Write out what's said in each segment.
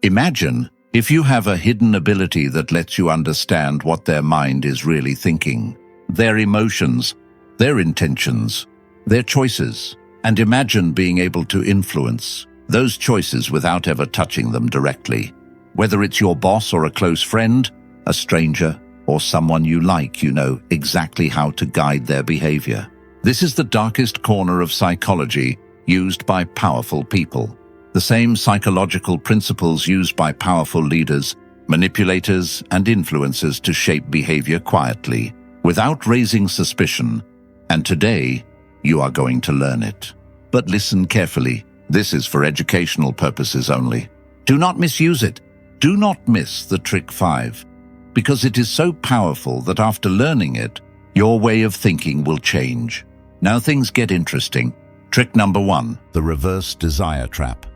Imagine if you have a hidden ability that lets you understand what their mind is really thinking, their emotions, their intentions, their choices, and imagine being able to influence those choices without ever touching them directly. Whether it's your boss or a close friend, a stranger, or someone you like, you know exactly how to guide their behavior. This is the darkest corner of psychology used by powerful people. The same psychological principles used by powerful leaders, manipulators, and influencers to shape behavior quietly, without raising suspicion. And today, you are going to learn it. But listen carefully. This is for educational purposes only. Do not misuse it. Do not miss the trick 5, because it is so powerful that after learning it, your way of thinking will change. Now things get interesting. Trick number 1, the reverse desire trap.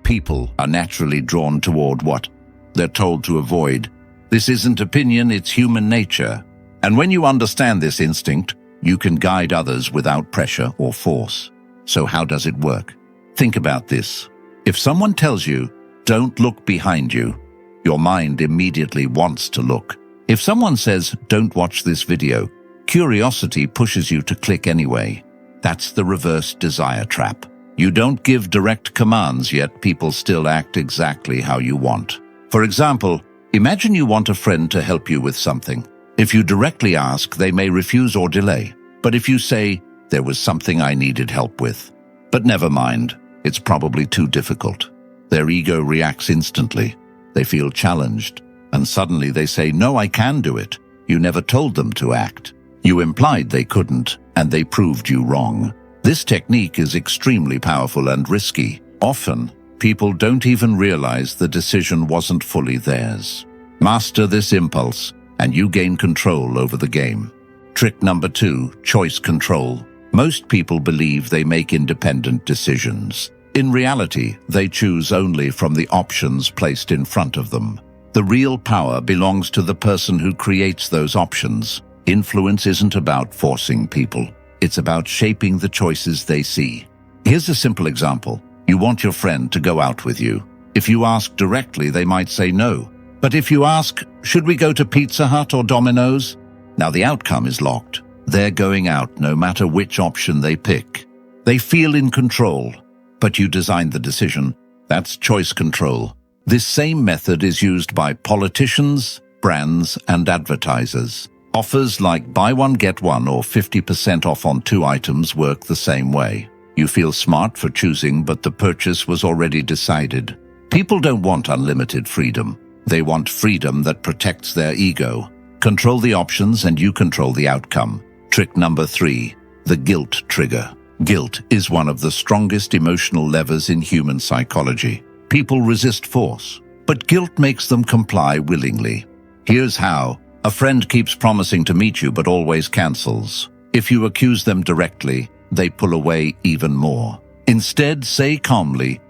People are naturally drawn toward what they're told to avoid. This isn't opinion, it's human nature. And when you understand this instinct, you can guide others without pressure or force. So how does it work? Think about this. If someone tells you, don't look behind you, your mind immediately wants to look. If someone says, don't watch this video, curiosity pushes you to click anyway. That's the reverse desire trap. You don't give direct commands, yet people still act exactly how you want. For example, imagine you want a friend to help you with something. If you directly ask, they may refuse or delay. But if you say, there was something I needed help with, but never mind, it's probably too difficult, their ego reacts instantly. They feel challenged, and suddenly they say, no, I can do it. You never told them to act. You implied they couldn't, and they proved you wrong. This technique is extremely powerful and risky. Often, people don't even realize the decision wasn't fully theirs. Master this impulse, and you gain control over the game. Trick number 2, choice control. Most people believe they make independent decisions. In reality, they choose only from the options placed in front of them. The real power belongs to the person who creates those options. Influence isn't about forcing people. It's about shaping the choices they see. Here's a simple example. You want your friend to go out with you. If you ask directly, they might say no. But if you ask, should we go to Pizza Hut or Domino's? Now the outcome is locked. They're going out no matter which option they pick. They feel in control. But you designed the decision. That's choice control. This same method is used by politicians, brands, and advertisers. Offers like buy one get one or 50% off on 2 items work the same way. You feel smart for choosing, but the purchase was already decided. People don't want unlimited freedom. They want freedom that protects their ego. Control the options and you control the outcome. Trick number 3, the guilt trigger. Guilt is one of the strongest emotional levers in human psychology. People resist force, but guilt makes them comply willingly. Here's how. A friend keeps promising to meet you but always cancels. If you accuse them directly, they pull away even more. Instead, say calmly,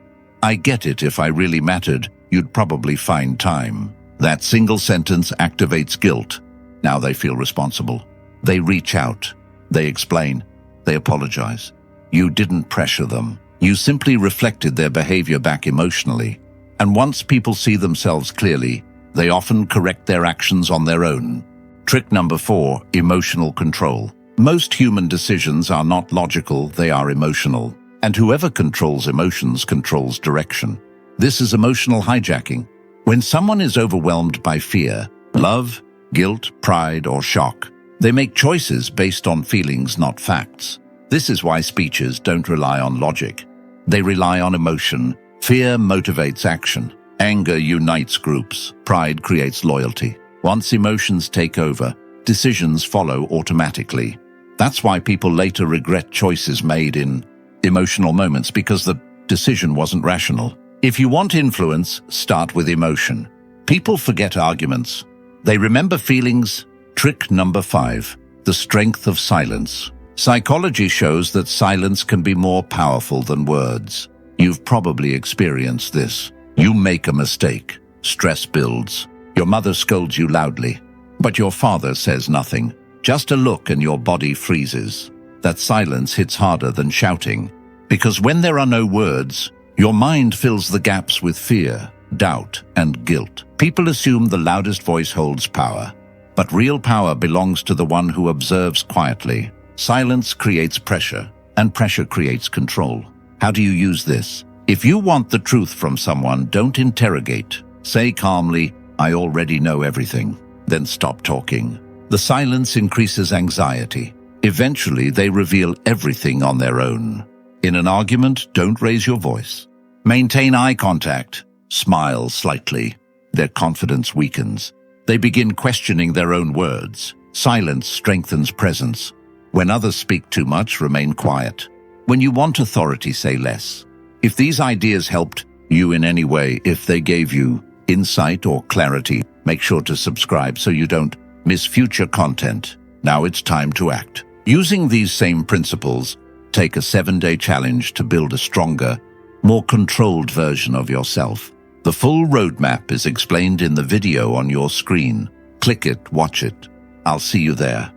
I get it, if I really mattered, you'd probably find time. That single sentence activates guilt. Now they feel responsible. They reach out. They explain. They apologize. You didn't pressure them. You simply reflected their behavior back emotionally. And once people see themselves clearly, they often correct their actions on their own. Trick number 4, emotional control. Most human decisions are not logical, they are emotional. And whoever controls emotions controls direction. This is emotional hijacking. When someone is overwhelmed by fear, love, guilt, pride, or shock, they make choices based on feelings, not facts. This is why speeches don't rely on logic. They rely on emotion. Fear motivates action. Anger unites groups. Pride creates loyalty. Once emotions take over, decisions follow automatically. That's why people later regret choices made in emotional moments, because the decision wasn't rational. If you want influence, start with emotion. People forget arguments. They remember feelings. Trick number 5, the strength of silence. Psychology shows that silence can be more powerful than words. You've probably experienced this. You make a mistake. Stress builds. Your mother scolds you loudly, but your father says nothing. Just a look and your body freezes. That silence hits harder than shouting, because when there are no words, your mind fills the gaps with fear. doubt, and guilt. People assume the loudest voice holds power, but real power belongs to the one who observes quietly. Silence creates pressure, and pressure creates control. How do you use this? If you want the truth from someone, don't interrogate. Say calmly, "I already know everything." Then stop talking. The silence increases anxiety. Eventually, they reveal everything on their own. In an argument, don't raise your voice. Maintain eye contact. Smile slightly. Their confidence weakens. They begin questioning their own words. Silence strengthens presence. When others speak too much, remain quiet. When you want authority, say less. If these ideas helped you in any way, if they gave you insight or clarity, make sure to subscribe so you don't miss future content. Now it's time to act. Using these same principles, take a 7-day challenge to build a stronger, more controlled version of yourself. The full roadmap is explained in the video on your screen. Click it, watch it. I'll see you there.